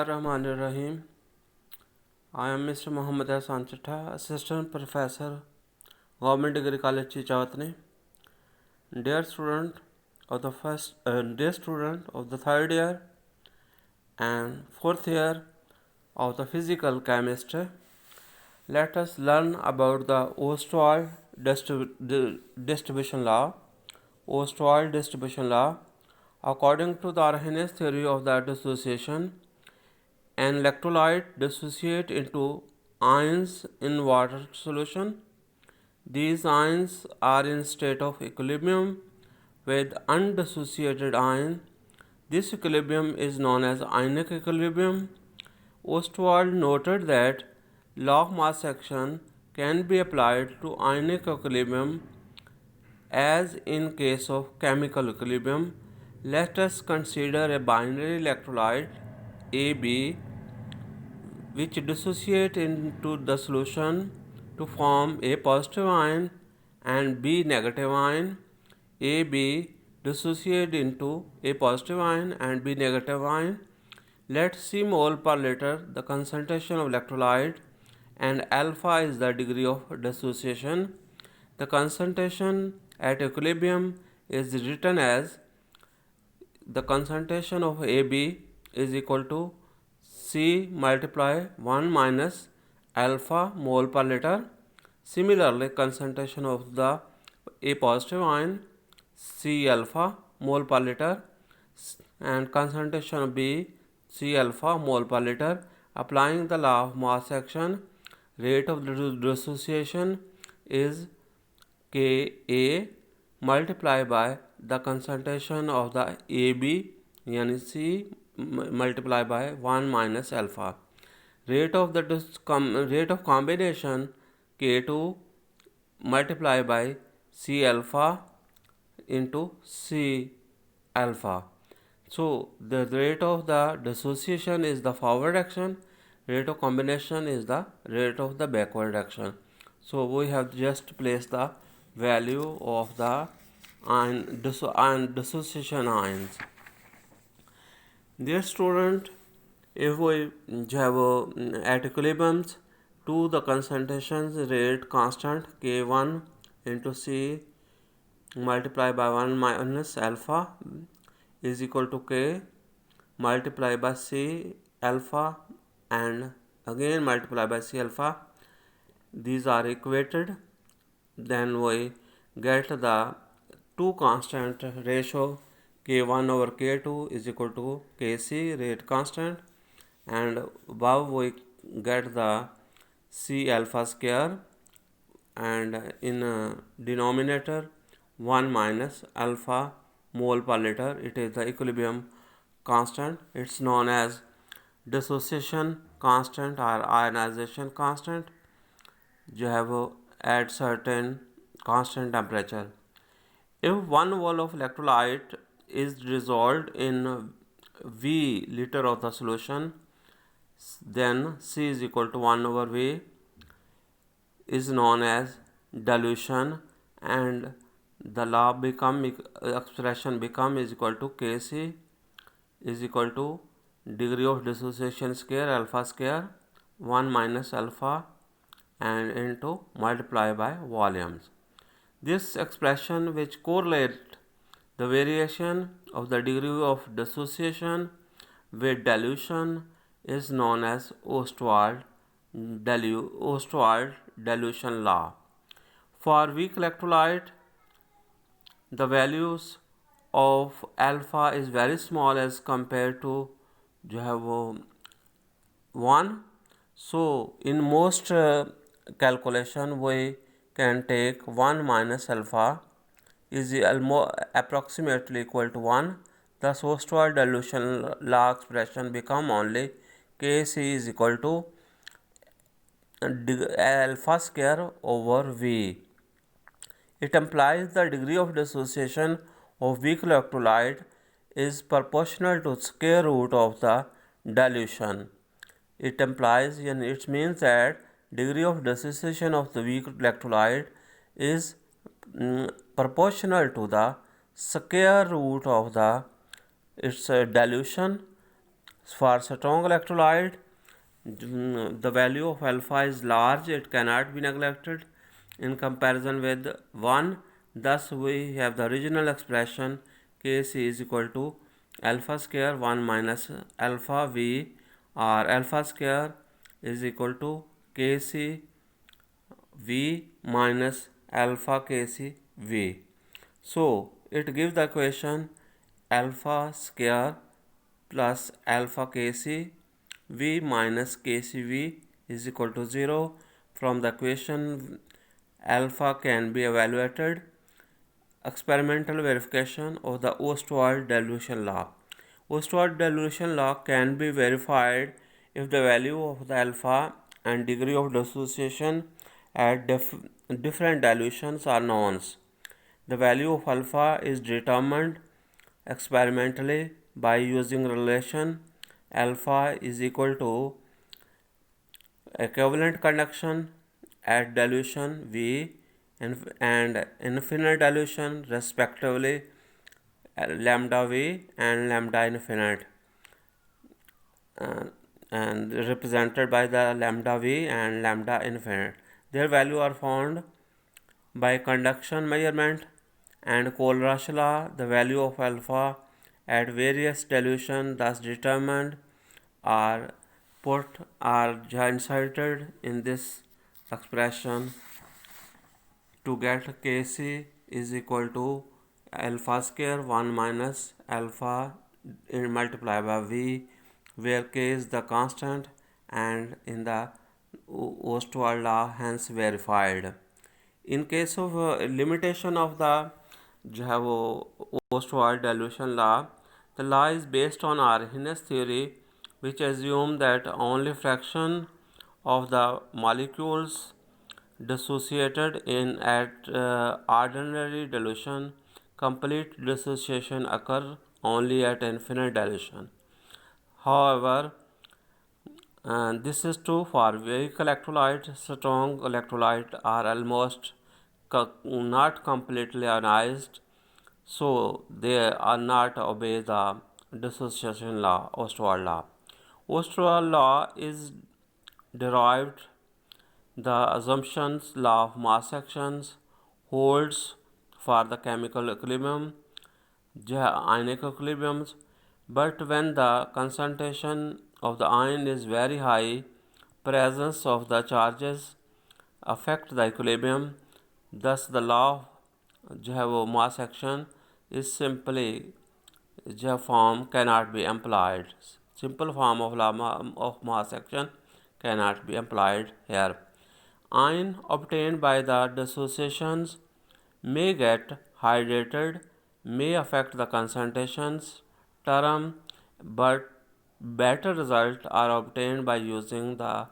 Rahim. I am Mr. Muhammad Hassan Chattha, Assistant Professor, Government Degree College Chichawatni. Dear student of the third year and fourth year of the physical chemistry, let us learn about the Ostwald distribution law. Ostwald distribution law, according to the Arrhenius theory of the dissociation, an electrolyte dissociate into ions in water solution. These ions are in state of equilibrium with undissociated ion. This equilibrium is known as ionic equilibrium. Ostwald noted that law of mass action can be applied to ionic equilibrium as in case of chemical equilibrium. Let us consider a binary electrolyte AB which dissociate into the solution to form A positive ion and B negative ion. AB dissociate into A positive ion and B negative ion. Let C mole per liter the concentration of electrolyte and alpha is the degree of dissociation. The concentration at equilibrium is written as the concentration of AB is equal to C multiply 1 minus alpha mole per liter. Similarly, concentration of the A positive ion C alpha mole per liter and concentration of B C alpha mole per liter. Applying the law of mass action, rate of dissociation is Ka multiplied by the concentration of the AB yani C multiplied by 1 minus alpha. Rate of combination K2 multiplied by C alpha into C alpha. So the rate of the dissociation is the forward action, rate of combination is the rate of the backward action. So we have just placed the value of the ion dissociation ions. Dear student, if we have at equilibriums, to the concentrations rate constant K1 into C multiplied by 1 minus alpha is equal to K multiplied by C alpha and again multiplied by C alpha. These are equated. Then we get the two constant ratio K1 over K2 is equal to Kc rate constant, and above we get the C alpha square, and in denominator 1 minus alpha mole per liter, it is the equilibrium constant. It's known as dissociation constant or ionization constant. You have at certain constant temperature. If 1 mole of electrolyte is dissolved in V liter of the solution, then C is equal to 1 over V is known as dilution, and the law expression become is equal to Kc is equal to degree of dissociation square alpha square 1 minus alpha and into multiply by volumes. This expression, which correlate the variation of the degree of dissociation with dilution, is known as Ostwald dilution law. For weak electrolyte, the values of alpha is very small as compared to you have 1. So in most calculation we can take 1 minus alpha is approximately equal to 1. Thus Ostwald dilution law expression become only Kc is equal to alpha square over V. It implies the degree of dissociation of weak electrolyte is proportional to square root of the dilution. It implies and it means that degree of dissociation of the weak electrolyte is proportional to the square root of the its dilution, For strong electrolyte, the value of alpha is large, it cannot be neglected in comparison with 1. Thus, we have the original expression Kc is equal to alpha square 1 minus alpha V, or alpha square is equal to Kc V minus alpha Kc V. So, it gives the equation alpha square plus alpha Kc V minus Kc V is equal to 0. From the equation, alpha can be evaluated. Experimental verification of the Ostwald dilution law. Ostwald dilution law can be verified if the value of the alpha and degree of dissociation at different dilutions are known. The value of alpha is determined experimentally by using relation alpha is equal to equivalent conduction at dilution V and infinite dilution respectively, lambda V and lambda infinite, uh, and represented by the lambda V and lambda infinite. Their value are found by conduction measurement, and Kohlrausch law. The value of alpha at various dilution thus determined are inserted in this expression to get Kc is equal to alpha square 1 minus alpha multiplied by V, where K is the constant and in the Ostwald law hence verified. In case of limitation of the Ostwald dilution law, the law is based on Arrhenius theory, which assumes that only fraction of the molecules dissociated in at ordinary dilution. Complete dissociation occur only at infinite dilution. However, this is true for weak electrolyte. Strong electrolyte are almost not completely ionized, so they are not obey the dissociation law, Ostwald law. Ostwald law is derived the assumptions law of mass actions holds for the chemical equilibrium, ionic equilibriums, but when the concentration of the ion is very high, presence of the charges affect the equilibrium. Thus, the law of mass action is simply form cannot be employed. Simple form of law of mass action cannot be employed here. Ion obtained by the dissociations may get hydrated, may affect the concentrations term, but better results are obtained by using the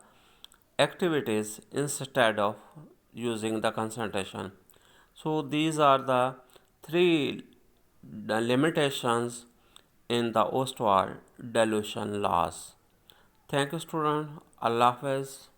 activities instead of using the concentration. So these are the three limitations in the Ostwald dilution laws. Thank you, student. Allah Hafiz.